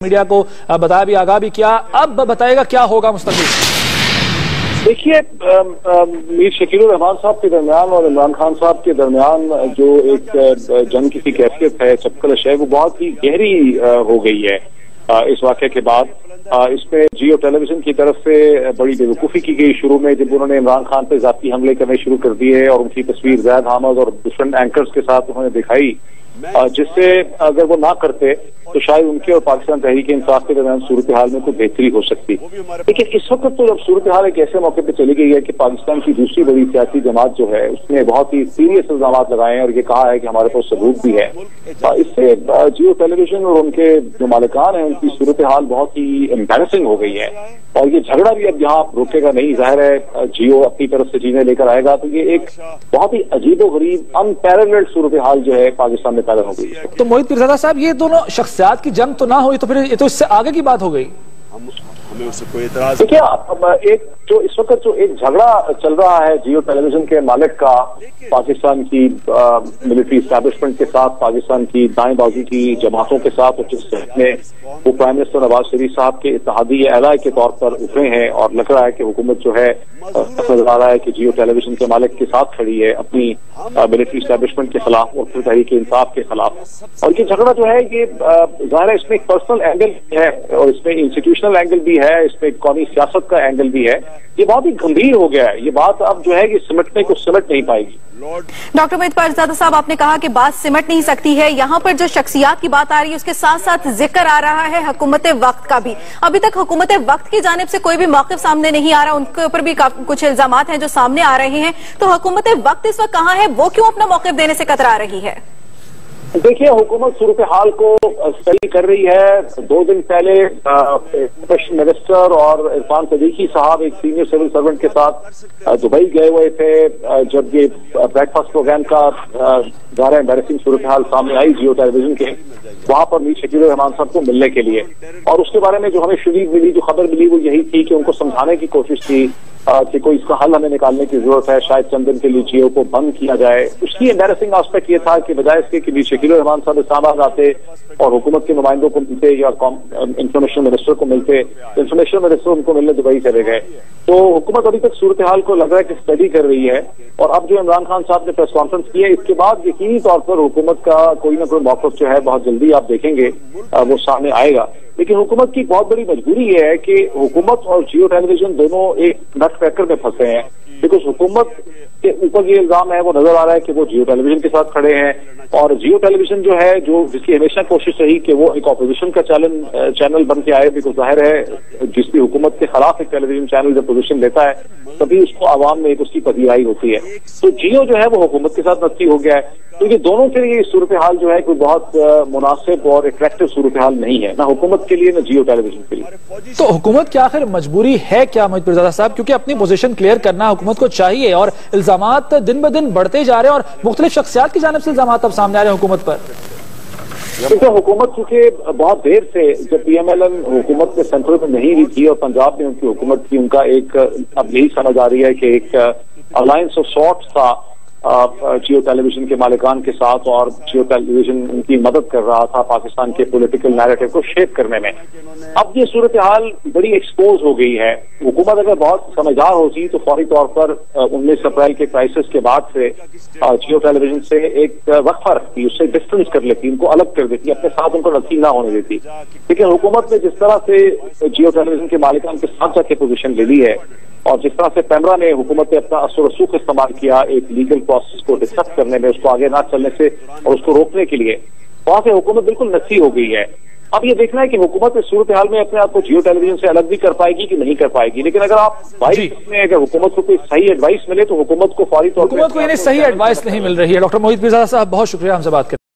Media को बताया भी, आगाह भी किया, अब बताएगा क्या होगा मुस्तक़बिल। देखिए, मीर शकील उर रहमान साहब के दरमियान और इमरान खान साहब के दरमियान जो एक जंग की कैफियत है, चपकलश है, वो बहुत ही गहरी हो गई है इस वाक़े के बाद। इसमें जियो टेलीविजन की तरफ से बड़ी बेवकूफ़ी की गई शुरू में, जब उन्होंने इमरान खान पे ज़ाती हमले करने शुरू कर दिए और उनकी तस्वीर ज़ैद हामिद और डिफरेंट एंकर्स के साथ उन्होंने दिखाई, जिससे अगर वो ना करते तो शायद उनके और पाकिस्तान तहरीक इंसाफ के दरमियान सूरत हाल में कोई बेहतरी हो सकती। लेकिन इस वक्त तो जब सूरत हाल एक ऐसे मौके पर चली गई है कि पाकिस्तान की दूसरी बड़ी सियासी जमात जो है उसने बहुत ही सीरियस इल्जाम लगाए हैं और ये कहा है कि हमारे पास सबूत भी है, इससे जियो टेलीविजन और उनके जो मालिकान हैं उनकी सूरत हाल बहुत ही एम्बैरेसिंग हो गई है। और ये झगड़ा भी अब यहाँ रुकेगा नहीं, जाहिर है जियो अपनी तरफ से चीजें लेकर आएगा, तो ये एक बहुत ही अजीबोगरीब अनपैरेलल्ड सूरत हाल जो है पाकिस्तान में पैदा हो गई है। तो मोहित पीरज़ादा साहब, ये दोनों शख्सियात की जंग तो ना हुई तो फिर ये तो इससे आगे की बात हो गई। हमें उससे कोई एतराज। देखिए, एक जो इस वक्त जो एक झगड़ा चल रहा है जियो टेलीविजन के मालिक का पाकिस्तान की मिलिट्री एस्टैब्लिशमेंट के साथ, पाकिस्तान की दाएं बाजू की जमातों के साथ, और जिसमें वो प्राइम मिनिस्टर नवाज शरीफ साहब के इत्तेहादी एलाय के तौर पर उभरे हैं और लग रहा है कि हुकूमत जो है नजर आ रहा है कि जियो टेलीविजन के मालिक के साथ खड़ी है अपनी मिलिट्री एस्टैब्लिशमेंट के खिलाफ और फिर तहरीक इंसाफ के खिलाफ। और ये झगड़ा जो है ये ज़ाहिर है इसमें एक पर्सनल एंगल है और इसमें इंस्टीट्यूशनल एंगल भी है, इसमें कौमी सियासत का एंगल भी है। ये बहुत ही गंभीर हो गया है, ये बात अब जो है कि सिमटने को सिमट नहीं पाएगी। डॉक्टर मोहित पीरज़ादा साहब, आपने कहा कि बात सिमट नहीं सकती है। यहाँ पर जो शख्सियात की बात आ रही है उसके साथ साथ जिक्र आ रहा है हुकूमत वक्त का भी। अभी तक हुकूमत वक्त की जानिब से कोई भी मौक़िफ़ सामने नहीं आ रहा, उनके ऊपर भी कुछ इल्जामात हैं जो सामने आ रहे हैं। तो हुकूमत वक्त इस वक्त कहाँ है, वो क्यों अपना मौक़िफ़ देने से कतरा रही है? देखिए, हुकूमत सूरत हाल को स्टडी कर रही है। 2 दिन पहले इंफॉर्मेशन मिनिस्टर और इरफान सदीकी साहब एक सीनियर सिविल सर्वेंट के साथ दुबई गए हुए थे, जब ये ब्रेकफास्ट प्रोग्राम का ज़्यादा एम्बैरेसिंग सूरत हाल सामने आई जियो टेलीविजन के, वहां पर मीर शकील उर रहमान साहब को मिलने के लिए। और उसके बारे में जो हमें शरीफ मिली, जो खबर मिली, वो यही थी कि उनको समझाने की कोशिश थी कि कोई इसका हल हमें निकालने की जरूरत है, शायद चंद दिन के लिए जियो को बंद किया जाए। उसकी एम्बैरेसिंग आस्पेक्ट ये था कि बजाय इसके कि मीर शकील उर रहमान साहब इस्लामाबाद आते और हुकूमत के नुमाइंदों को मिलते या इंफॉर्मेशन मिनिस्टर को मिलते, इंफॉर्मेशन मिनिस्टर उनको मिलने दुबई चले गए। तो हुकूमत अभी तक सूरत हाल को लग रहा है कि स्टडी कर रही है। और अब जो इमरान खान साहब ने प्रेस कॉन्फ्रेंस की है, इसके बाद यकीनी तौर पर हुकूमत का कोई ना कोई मौक़िफ़ जो है बहुत जल्दी आप देखेंगे वो सामने आएगा। लेकिन हुकूमत की बहुत बड़ी मजबूरी ये है कि हुकूमत और जियो टेलीविजन दोनों एक नट क्रैकर में फंसे हैं, बिकॉज हुकूमत के ऊपर ये इल्जाम है, वो नजर आ रहा है कि वो जियो टेलीविजन के साथ खड़े हैं। और जियो टेलीविजन जो है, जो जिसकी हमेशा कोशिश रही कि वो एक ऑपोजिशन का चैनल बन के आए, बिकॉज जाहिर है जिस भी हुकूमत के खिलाफ एक टेलीविजन चैनल जब पोजीशन लेता है तभी उसको आवाम में एक उसकी पजीराई होती है। तो जियो जो है वो हुकूमत के साथ नस्ती हो गया है। तो ये दोनों के लिए सूरत हाल जो है कोई बहुत मुनासिब और अट्रैक्टिव सूरत हाल नहीं है, ना हुकूमत के लिए ना जियो टेलीविजन के लिए। तो हुकूमत की आखिर मजबूरी है क्या मोहित पीरज़ादा साहब, क्योंकि अपनी पोजीशन क्लियर करना हुकूमत को चाहिए और इल्जामात दिन ब दिन बढ़ते जा रहे हैं और मुख्तलिफ शख्सियात की जानिब से इल्जामात अब सामने आ रहे हैं हुकूमत पर। देखिए, हुकूमत चूंकि बहुत देर से, जब PMLN हुकूमत में सेंट्रल में नहीं भी थी और पंजाब में उनकी हुकूमत थी, उनका एक अब यही समझ आ रही है कि एक अलायंस ऑफ सॉर्ट्स था जियो टेलीविजन के मालिकान के साथ, और जियो टेलीविजन उनकी मदद कर रहा था पाकिस्तान के पॉलिटिकल नैरेटिव को शेप करने में। अब ये सूरत हाल बड़ी एक्सपोज हो गई है। हुकूमत अगर बहुत समझदार होती तो फौरी तौर पर 19 अप्रैल के क्राइसिस के बाद से जियो टेलीविजन से एक वक्फा रखती, उससे डिस्टेंस कर लेती, उनको अलग कर देती, अपने साथ उनको नसीब ना होने देती। लेकिन हुकूमत ने जिस तरह से जियो टेलीविजन के मालिकान के साथ जाके पोजीशन ले ली है और जिस तरह से पैमरा ने हुकूमत ने अपना असर रसूख इस्तेमाल किया एक लीगल प्रोसेस को डिस्कस करने में, उसको आगे ना चलने से और उसको रोकने के लिए, वहां से हुकूमत बिल्कुल नस्सी हो गई है। अब ये देखना है कि हुकूमत इस सूरत हाल में अपने आप को जियो टेलीविजन से अलग भी कर पाएगी कि नहीं कर पाएगी। लेकिन अगर आप अगर हुकूमत को कोई सही एडवाइस मिले तो हुकूमत को फौरी तौर पर सही एडवाइस नहीं मिल रही है। डॉक्टर मोहित पीरज़ादा साहब, बहुत शुक्रिया हमसे बात करने।